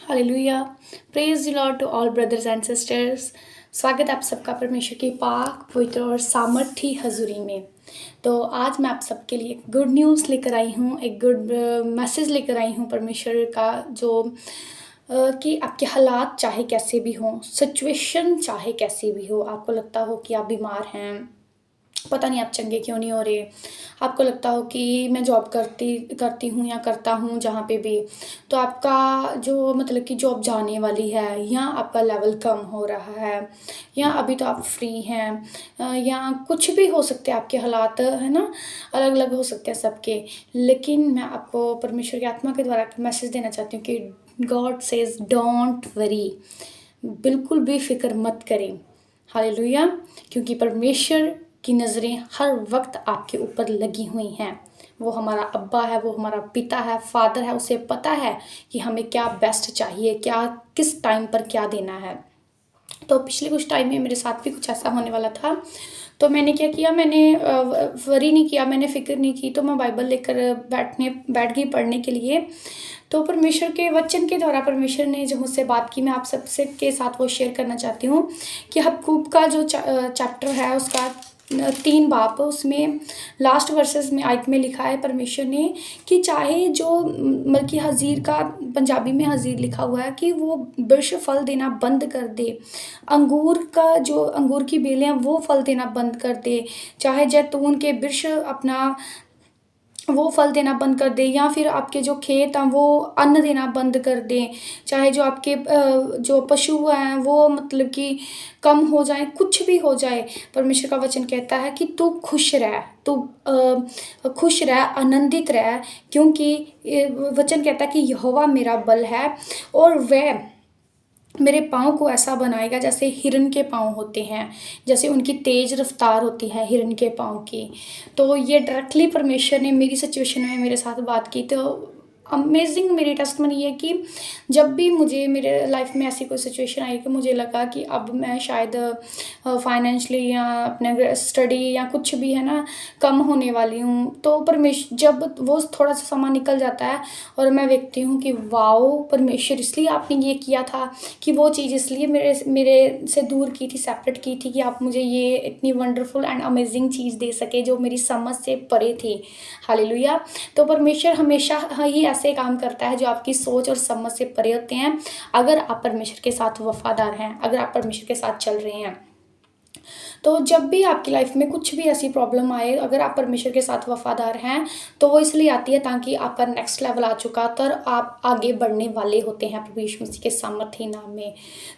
Hallelujah. Praise the Lord to all brothers and sisters. स्वागत है आप सबका परमेश्वर की पाक पवित्र और सामर्थी हजूरी में। तो आज मैं आप सबके लिए एक गुड न्यूज़ लेकर आई हूँ, एक गुड मैसेज लेकर आई हूँ परमेश्वर का, जो कि आपके हालात चाहे कैसे भी हों, सिचुएशन चाहे कैसी भी हो, आपको लगता हो कि आप बीमार हैं, पता नहीं आप चंगे क्यों नहीं हो रहे, आपको लगता हो कि मैं जॉब करती करती हूँ या करता हूँ जहाँ पे भी, तो आपका जो मतलब कि जॉब जाने वाली है, या आपका लेवल कम हो रहा है, या अभी तो आप फ्री हैं, या कुछ भी हो सकते हैं आपके हालात, है ना, अलग अलग हो सकते हैं सबके। लेकिन मैं आपको परमेश्वर की आत्मा के द्वारा मैसेज देना चाहती हूँ कि गॉड सेज डोंट वरी, बिल्कुल भी फिक्र मत करें। हालेलुया। क्योंकि परमेश्वर की नज़रें हर वक्त आपके ऊपर लगी हुई हैं। वो हमारा अब्बा है, वो हमारा पिता है, फादर है। उसे पता है कि हमें क्या बेस्ट चाहिए, क्या किस टाइम पर क्या देना है। तो पिछले कुछ टाइम में मेरे साथ भी कुछ ऐसा होने वाला था। तो मैंने क्या किया, मैंने वरी नहीं किया, मैंने फ़िक्र नहीं की। तो मैं बाइबल लेकर बैठ गई पढ़ने के लिए। तो परमेश्वर के वचन के द्वारा परमेश्वर ने जो मुझसे बात की, मैं आप सबसे के साथ वो शेयर करना चाहती हूँ कि हबक्कूक का जो चैप्टर है उसका 3 बाब, उसमें लास्ट वर्सेस में आयत में लिखा है परमेश्वर ने कि चाहे जो मलकी हज़ीर का पंजाबी में हज़ीर लिखा हुआ है कि वो वृक्ष फल देना बंद कर दे, अंगूर का जो अंगूर की बेलें हैं वो फल देना बंद कर दे, चाहे जैतून के वृक्ष अपना वो फल देना बंद कर दे, या फिर आपके जो खेत हैं वो अन्न देना बंद कर दें, चाहे जो आपके जो पशु हैं वो मतलब कि कम हो जाए, कुछ भी हो जाए, परमेश्वर का वचन कहता है कि तू खुश रह, तू खुश रह, आनंदित रह, क्योंकि वचन कहता है कि यहोवा मेरा बल है और वह मेरे पाँव को ऐसा बनाएगा जैसे हिरन के पाँव होते हैं, जैसे उनकी तेज़ रफ्तार होती है हिरन के पाँव की। तो ये डायरेक्टली परमेश्वर ने मेरी सिचुएशन में मेरे साथ बात की। तो अमेजिंग मेरी टेस्टमनी है कि जब भी मुझे मेरे लाइफ में ऐसी कोई सिचुएशन आई कि मुझे लगा कि अब मैं शायद फाइनेंशियली या अपने स्टडी या कुछ भी है ना कम होने वाली हूँ, तो परमेश्वर जब वो थोड़ा सा समय निकल जाता है और मैं देखती हूँ कि वाओ परमेश्वर इसलिए आपने ये किया था, कि वो चीज़ इसलिए मेरे मेरे से दूर की थी, सेपरेट की थी, कि आप मुझे ये इतनी वंडरफुल एंड अमेजिंग चीज़ दे सके जो मेरी समझ से परे थी। हालेलुया। तो परमेश्वर हमेशा ही ऐसे काम करता है जो आपकी सोच और समझ से परे होते हैं, अगर आप परमेश्वर के साथ वफादार हैं, अगर आप परमेश्वर के साथ चल रहे हैं। तो जब भी आपकी लाइफ में कुछ भी ऐसी प्रॉब्लम आए, अगर आप परमेश्वर के साथ वफादार हैं, तो वो इसलिए आती है ताकि आपका नेक्स्ट लेवल आ चुका तर आप आगे बढ़ने वाले होते हैं प्रभु यीशु मसीह के सामर्थी नाम में।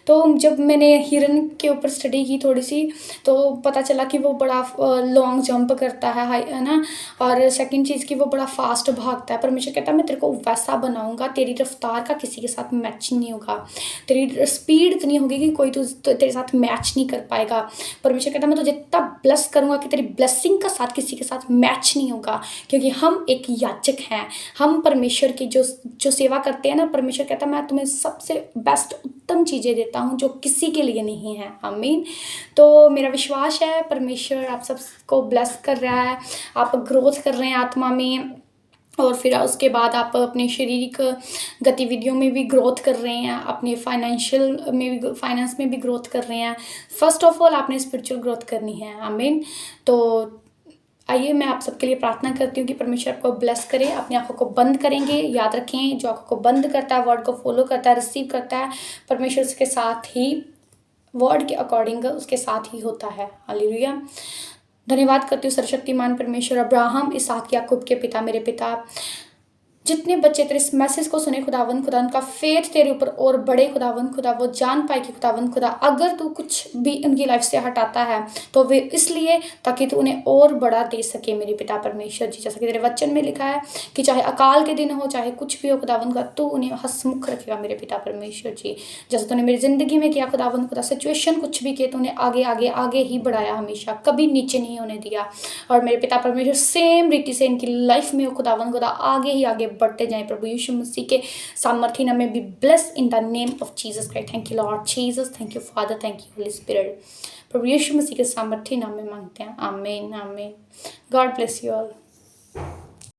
तो जब मैंने हिरन के ऊपर स्टडी की थोड़ी सी, तो पता चला कि वो बड़ा लॉन्ग जंप करता है, है ना, और सेकंड चीज़ कि वो बड़ा फास्ट भागता है। परमेश्वर कहता है मैं तेरे को वैसा बनाऊंगा, तेरी रफ्तार का किसी के साथ मैच नहीं होगा, तेरी स्पीड इतनी होगी कि कोई तेरे साथ मैच नहीं कर पाएगा। परमेश्वर कहता है मैं तुझे इतना ब्लेस करूंगा कि तेरी ब्लेसिंग का साथ किसी के साथ मैच नहीं होगा, क्योंकि हम एक याजक हैं, हम परमेश्वर की जो सेवा करते हैं ना, परमेश्वर कहता है मैं तुम्हें सबसे बेस्ट उत्तम चीज़ें देता हूँ जो किसी के लिए नहीं है। आमीन। तो मेरा विश्वास है परमेश्वर आप सबको ब्लेस कर रहा है, आप ग्रोथ कर रहे हैं आत्मा में, और फिर उसके बाद आप अपने शारीरिक गतिविधियों में भी ग्रोथ कर रहे हैं, अपने फाइनेंस में भी ग्रोथ कर रहे हैं। फर्स्ट ऑफ ऑल आपने स्पिरिचुअल ग्रोथ करनी है। आमीन। तो आइए मैं आप सबके लिए प्रार्थना करती हूँ कि परमेश्वर आपको ब्लेस करे। अपनी आंखों को बंद करेंगे, याद रखें जो आंखों को बंद करता है, वर्ड को फॉलो करता है, रिसीव करता है, परमेश्वर उसके साथ ही वर्ड के अकॉर्डिंग उसके साथ ही होता है। हालेलुया। धन्यवाद करती हूँ सर्वशक्तिमान परमेश्वर, अब्राहम, इसहाक, याकूब के पिता, मेरे पिता, जितने बच्चे तेरे इस मैसेज को सुने खुदावंद खुदा, उनका फेथ तेरे ऊपर और बड़े खुदावंद खुदा, वो जान पाए कि खुदावंद खुदा अगर तू कुछ भी उनकी लाइफ से हटाता है तो वे इसलिए ताकि तू उन्हें और बड़ा दे सके। मेरे पिता परमेश्वर जी, जैसा कि तेरे वचन में लिखा है कि चाहे अकाल के दिन हो, चाहे कुछ भी हो खुदावंद खुदा, तू उन्हें हंसमुख रखेगा। मेरे पिता परमेश्वर जी, जैसे तूने मेरी जिंदगी में किया खुदावंद खुदा, सिचुएशन कुछ भी किए तो उन्हें आगे आगे आगे ही बढ़ाया, हमेशा कभी नीचे नहीं होने दिया। और मेरे पिता परमेश्वर सेम रीति से इनकी लाइफ में खुदावंद खुदा आगे ही आगे बढ़ते जाएं प्रभु यीशु मसीह के सामर्थी नाम में। Be bless in the name of Jesus Christ. Thank you lord Jesus, thank you father, thank you holy spirit. प्रभु यीशु मसीह के सामर्थी नाम में मांगते हैं। आमीन आमीन। God bless you all.